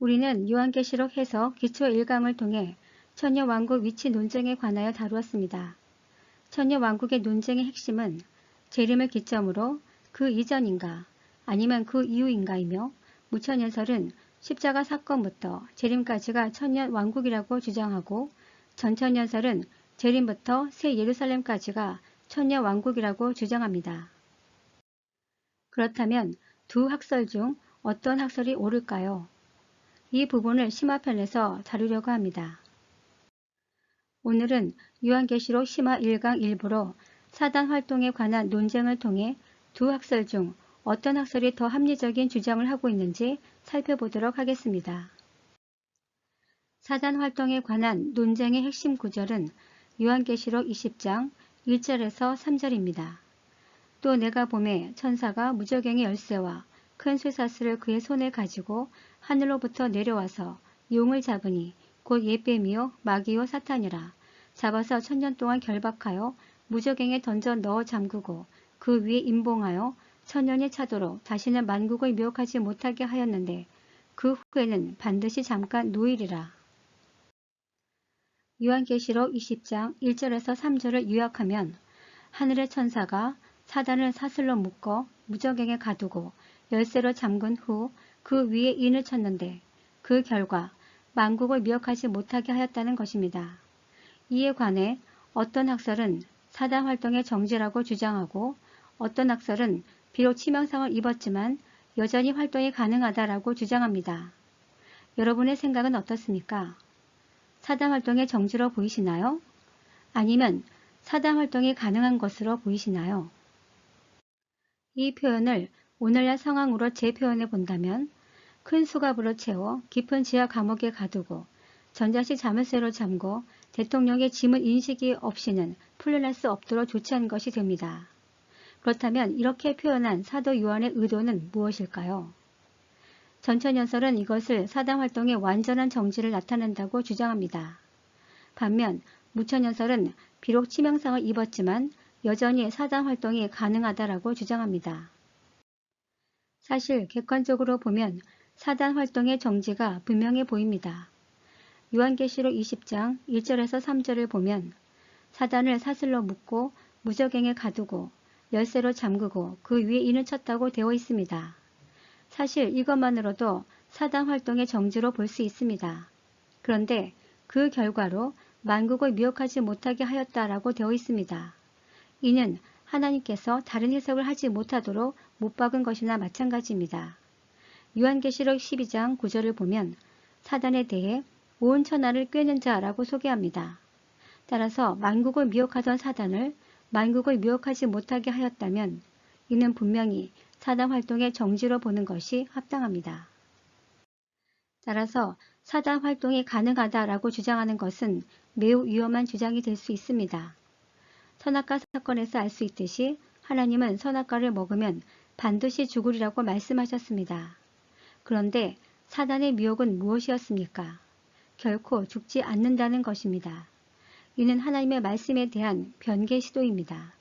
우리는 요한계시록 해석 기초 1강을 통해 천녀왕국 위치 논쟁에 관하여 다루었습니다. 천녀왕국의 논쟁의 핵심은 재림을 기점으로 그 이전인가 아니면 그 이후인가이며 무천연설은 십자가 사건부터 재림까지가 천년왕국이라고 주장하고 전천연설은 재림부터 새 예루살렘까지가 천년왕국이라고 주장합니다. 그렇다면 두 학설 중 어떤 학설이 옳을까요? 이 부분을 심화편에서 다루려고 합니다. 오늘은 요한계시록 심화 1강 일부로 사단 활동에 관한 논쟁을 통해 두 학설 중 어떤 학설이 더 합리적인 주장을 하고 있는지 살펴보도록 하겠습니다. 사단 활동에 관한 논쟁의 핵심 구절은 요한계시록 20장 1절에서 3절입니다. 또 내가 보매 천사가 무저갱의 열쇠와 큰 쇠사슬을 그의 손에 가지고 하늘로부터 내려와서 용을 잡으니 곧 옛뱀이요 마귀요 사탄이라. 잡아서 1000년 동안 결박하여 무저갱에 던져 넣어 잠그고 그 위에 임봉하여 1000년이 차도록 다시는 만국을 미혹하지 못하게 하였는데 그 후에는 반드시 잠깐 노일이라. 요한계시록 20장 1절에서 3절을 요약하면 하늘의 천사가 사단을 사슬로 묶어 무저갱에 가두고 열쇠로 잠근 후 그 위에 인을 쳤는데 그 결과 만국을 미혹하지 못하게 하였다는 것입니다. 이에 관해 어떤 학설은 사단 활동의 정지라고 주장하고 어떤 학설은 비록 치명상을 입었지만 여전히 활동이 가능하다라고 주장합니다. 여러분의 생각은 어떻습니까? 사단 활동의 정지로 보이시나요? 아니면 사단 활동이 가능한 것으로 보이시나요? 이 표현을 오늘날 상황으로 재표현해 본다면 큰 수갑으로 채워 깊은 지하 감옥에 가두고 전자식 자물쇠로 잠고 대통령의 지문 인식이 없이는 풀려날 수 없도록 조치한 것이 됩니다. 그렇다면 이렇게 표현한 사도 요한의 의도는 무엇일까요? 전천연설은 이것을 사단 활동의 완전한 정지를 나타낸다고 주장합니다. 반면 무천연설은 비록 치명상을 입었지만 여전히 사단 활동이 가능하다라고 주장합니다. 사실 객관적으로 보면 사단 활동의 정지가 분명해 보입니다. 요한계시록 20장 1절에서 3절을 보면 사단을 사슬로 묶고 무저갱에 가두고 열쇠로 잠그고 그 위에 인을 쳤다고 되어 있습니다. 사실 이것만으로도 사단 활동의 정지로 볼 수 있습니다. 그런데 그 결과로 만국을 미혹하지 못하게 하였다라고 되어 있습니다. 이는 하나님께서 다른 해석을 하지 못하도록 못 박은 것이나 마찬가지입니다. 요한계시록 12장 9절을 보면 사단에 대해 온 천하를 꿰는 자라고 소개합니다. 따라서 만국을 미혹하던 사단을 만국을 미혹하지 못하게 하였다면 이는 분명히 사단 활동의 정지로 보는 것이 합당합니다. 따라서 사단 활동이 가능하다라고 주장하는 것은 매우 위험한 주장이 될 수 있습니다. 선악과 사건에서 알 수 있듯이 하나님은 선악과를 먹으면 반드시 죽으리라고 말씀하셨습니다. 그런데 사단의 미혹은 무엇이었습니까? 결코 죽지 않는다는 것입니다. 이는 하나님의 말씀에 대한 변개 시도입니다.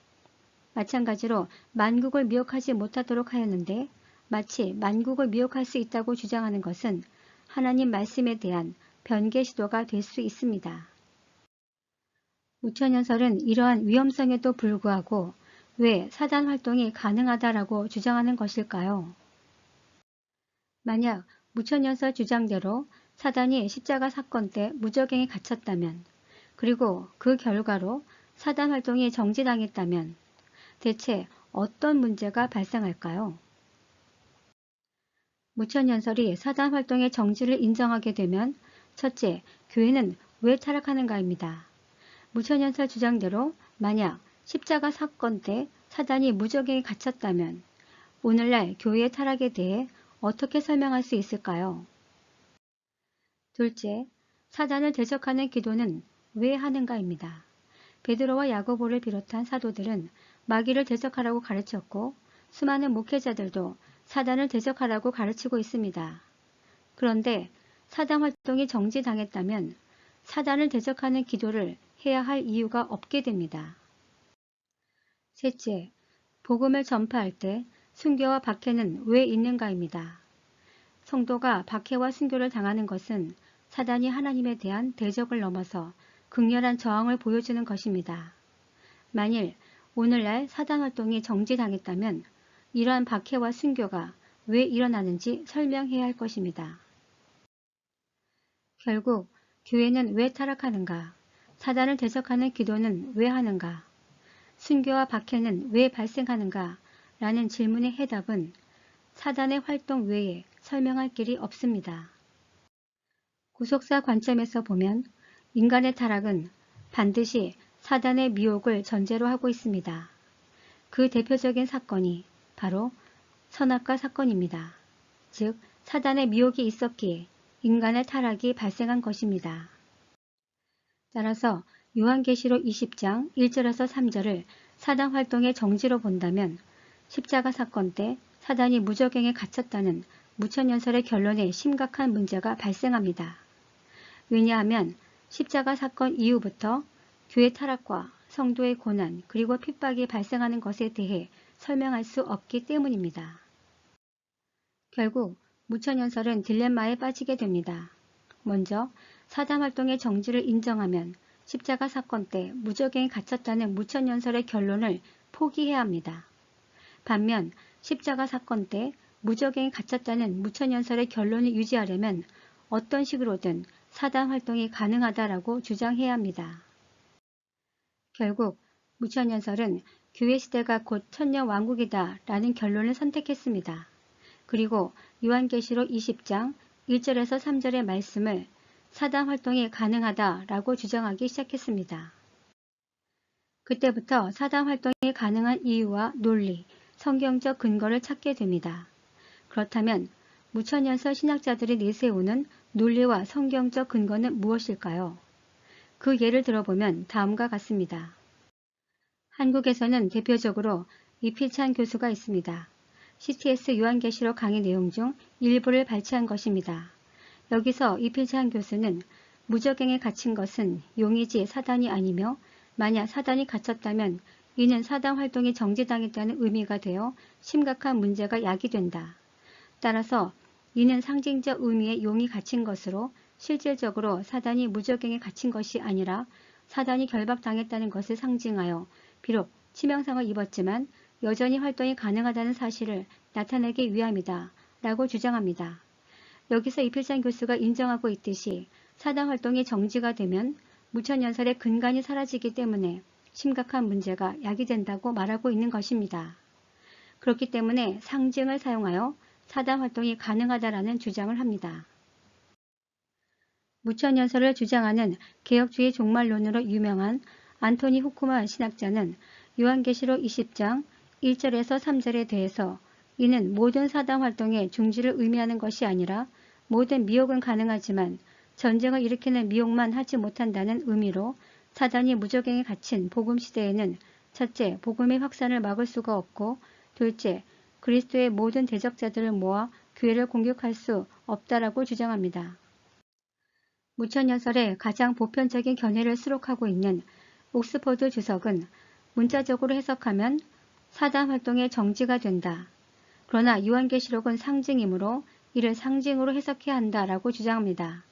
마찬가지로 만국을 미혹하지 못하도록 하였는데 마치 만국을 미혹할 수 있다고 주장하는 것은 하나님 말씀에 대한 변개 시도가 될 수 있습니다. 무천연설은 이러한 위험성에도 불구하고 왜 사단 활동이 가능하다라고 주장하는 것일까요? 만약 무천연설 주장대로 사단이 십자가 사건 때 무저갱에 갇혔다면 그리고 그 결과로 사단 활동이 정지당했다면 대체 어떤 문제가 발생할까요? 무천연설이 사단 활동의 정지를 인정하게 되면 첫째, 교회는 왜 타락하는가입니다. 무천연설 주장대로 만약 십자가 사건 때 사단이 무저갱에 갇혔다면 오늘날 교회의 타락에 대해 어떻게 설명할 수 있을까요? 둘째, 사단을 대적하는 기도는 왜 하는가입니다. 베드로와 야고보를 비롯한 사도들은 마귀를 대적하라고 가르쳤고 수많은 목회자들도 사단을 대적하라고 가르치고 있습니다. 그런데 사단 활동이 정지당했다면 사단을 대적하는 기도를 해야 할 이유가 없게 됩니다. 셋째, 복음을 전파할 때 순교와 박해는 왜 있는가입니다. 성도가 박해와 순교를 당하는 것은 사단이 하나님에 대한 대적을 넘어서 극렬한 저항을 보여주는 것입니다. 만일 오늘날 사단 활동이 정지당했다면 이러한 박해와 순교가 왜 일어나는지 설명해야 할 것입니다. 결국 교회는 왜 타락하는가? 사단을 대적하는 기도는 왜 하는가? 순교와 박해는 왜 발생하는가? 라는 질문의 해답은 사단의 활동 외에 설명할 길이 없습니다. 구속사 관점에서 보면 인간의 타락은 반드시 사단의 미혹을 전제로 하고 있습니다. 그 대표적인 사건이 바로 선악과 사건입니다. 즉 사단의 미혹이 있었기에 인간의 타락이 발생한 것입니다. 따라서 요한계시록 20장 1절에서 3절을 사단 활동의 정지로 본다면 십자가 사건 때 사단이 무저갱에 갇혔다는 무천연설의 결론에 심각한 문제가 발생합니다. 왜냐하면 십자가 사건 이후부터 교회 타락과 성도의 고난 그리고 핍박이 발생하는 것에 대해 설명할 수 없기 때문입니다. 결국 무천연설은 딜레마에 빠지게 됩니다. 먼저 사단 활동의 정지를 인정하면 십자가 사건 때 무저갱에 갇혔다는 무천연설의 결론을 포기해야 합니다. 반면 십자가 사건 때 무저갱에 갇혔다는 무천연설의 결론을 유지하려면 어떤 식으로든 사단 활동이 가능하다라고 주장해야 합니다. 결국 무천연설은 교회 시대가 곧 천년왕국이다 라는 결론을 선택했습니다. 그리고 요한계시록 20장 1절에서 3절의 말씀을 사단 활동이 가능하다라고 주장하기 시작했습니다. 그때부터 사단 활동이 가능한 이유와 논리, 성경적 근거를 찾게 됩니다. 그렇다면 무천연설 신학자들이 내세우는 논리와 성경적 근거는 무엇일까요? 그 예를 들어보면 다음과 같습니다. 한국에서는 대표적으로 이필찬 교수가 있습니다. CTS 요한계시록 강의 내용 중 일부를 발췌한 것입니다. 여기서 이필찬 교수는 무저갱에 갇힌 것은 용이지 사단이 아니며 만약 사단이 갇혔다면 이는 사단 활동이 정지당했다는 의미가 되어 심각한 문제가 야기된다. 따라서 이는 상징적 의미의 용이 갇힌 것으로 실질적으로 사단이 무저갱에 갇힌 것이 아니라 사단이 결박당했다는 것을 상징하여 비록 치명상을 입었지만 여전히 활동이 가능하다는 사실을 나타내기 위함이다 라고 주장합니다. 여기서 이필찬 교수가 인정하고 있듯이 사단 활동이 정지가 되면 무천연설의 근간이 사라지기 때문에 심각한 문제가 야기된다고 말하고 있는 것입니다. 그렇기 때문에 상징을 사용하여 사단 활동이 가능하다라는 주장을 합니다. 무천연설을 주장하는 개혁주의 종말론으로 유명한 안토니 후쿠만 신학자는 요한계시록 20장 1절에서 3절에 대해서 이는 모든 사단 활동의 중지를 의미하는 것이 아니라 모든 미혹은 가능하지만 전쟁을 일으키는 미혹만 하지 못한다는 의미로 사단이 무저갱에 갇힌 복음 시대에는 첫째, 복음의 확산을 막을 수가 없고 둘째, 그리스도의 모든 대적자들을 모아 교회를 공격할 수 없다라고 주장합니다. 무천연설의 가장 보편적인 견해를 수록하고 있는 옥스퍼드 주석은 문자적으로 해석하면 사단 활동의 정지가 된다. 그러나 요한계시록은 상징이므로 이를 상징으로 해석해야 한다라고 주장합니다.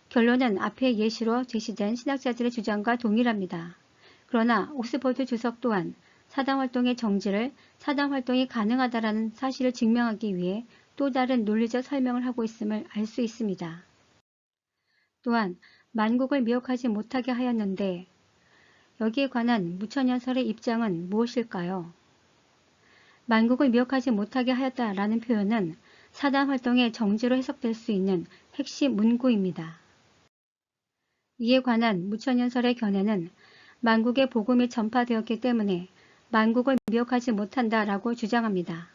결론은 앞의 예시로 제시된 신학자들의 주장과 동일합니다. 그러나 옥스퍼드 주석 또한 사단 활동의 정지를 사단 활동이 가능하다라는 사실을 증명하기 위해 또 다른 논리적 설명을 하고 있음을 알 수 있습니다. 또한 만국을 미혹하지 못하게 하였는데 여기에 관한 무천연설의 입장은 무엇일까요? 만국을 미혹하지 못하게 하였다라는 표현은 사단 활동의 정지로 해석될 수 있는 핵심 문구입니다. 이에 관한 무천연설의 견해는 만국의 복음이 전파되었기 때문에 만국을 미혹하지 못한다라고 주장합니다.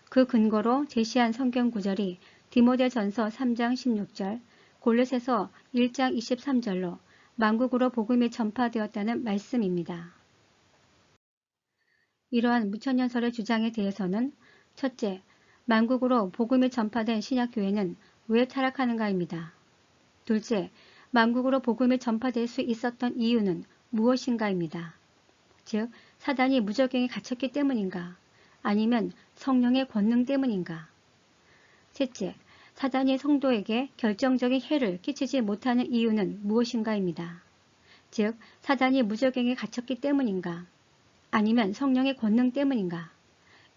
그 근거로 제시한 성경 구절이 디모데전서 3장 16절, 골로새서 1장 23절로 만국으로 복음이 전파되었다는 말씀입니다. 이러한 무천연설의 주장에 대해서는 첫째, 만국으로 복음이 전파된 신약교회는 왜 타락하는가입니다. 둘째, 만국으로 복음이 전파될 수 있었던 이유는 무엇인가입니다. 즉, 사단이 무저갱에 갇혔기 때문인가? 아니면 성령의 권능 때문인가? 셋째, 사단이 성도에게 결정적인 해를 끼치지 못하는 이유는 무엇인가입니다. 즉, 사단이 무적행에 갇혔기 때문인가? 아니면 성령의 권능 때문인가?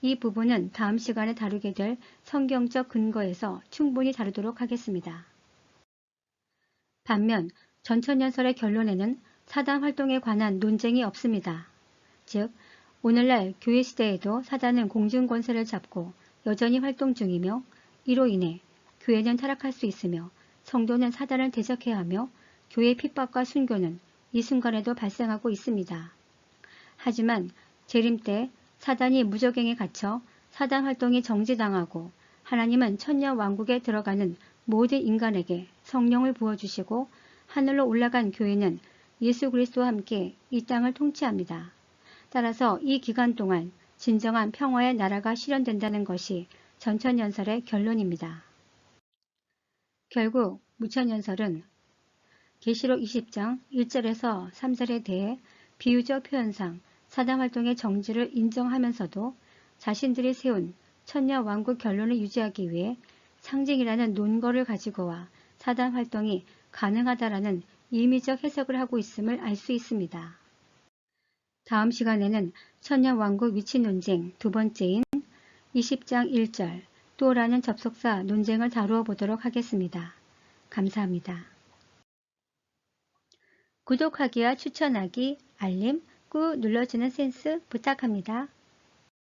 이 부분은 다음 시간에 다루게 될 성경적 근거에서 충분히 다루도록 하겠습니다. 반면 전천연설의 결론에는 사단 활동에 관한 논쟁이 없습니다. 즉, 오늘날 교회 시대에도 사단은 공중권세를 잡고 여전히 활동 중이며 이로 인해 교회는 타락할 수 있으며 성도는 사단을 대적해야 하며 교회 핍박과 순교는 이 순간에도 발생하고 있습니다. 하지만 재림 때 사단이 무적행에 갇혀 사단 활동이 정지당하고 하나님은 천년 왕국에 들어가는 모든 인간에게 성령을 부어주시고 하늘로 올라간 교회는 예수 그리스도와 함께 이 땅을 통치합니다. 따라서 이 기간 동안 진정한 평화의 나라가 실현된다는 것이 전천연설의 결론입니다. 결국 무천연설은 계시록 20장 1절에서 3절에 대해 비유적 표현상 사단 활동의 정지를 인정하면서도 자신들이 세운 천년 왕국 결론을 유지하기 위해 상징이라는 논거를 가지고와 사단 활동이 가능하다라는 임의적 해석을 하고 있음을 알 수 있습니다. 다음 시간에는 천년 왕국 위치 논쟁 두 번째인 20장 1절 또라는 접속사 논쟁을 다루어 보도록 하겠습니다. 감사합니다. 구독하기와 추천하기, 알림 꾹 눌러주는 센스 부탁합니다.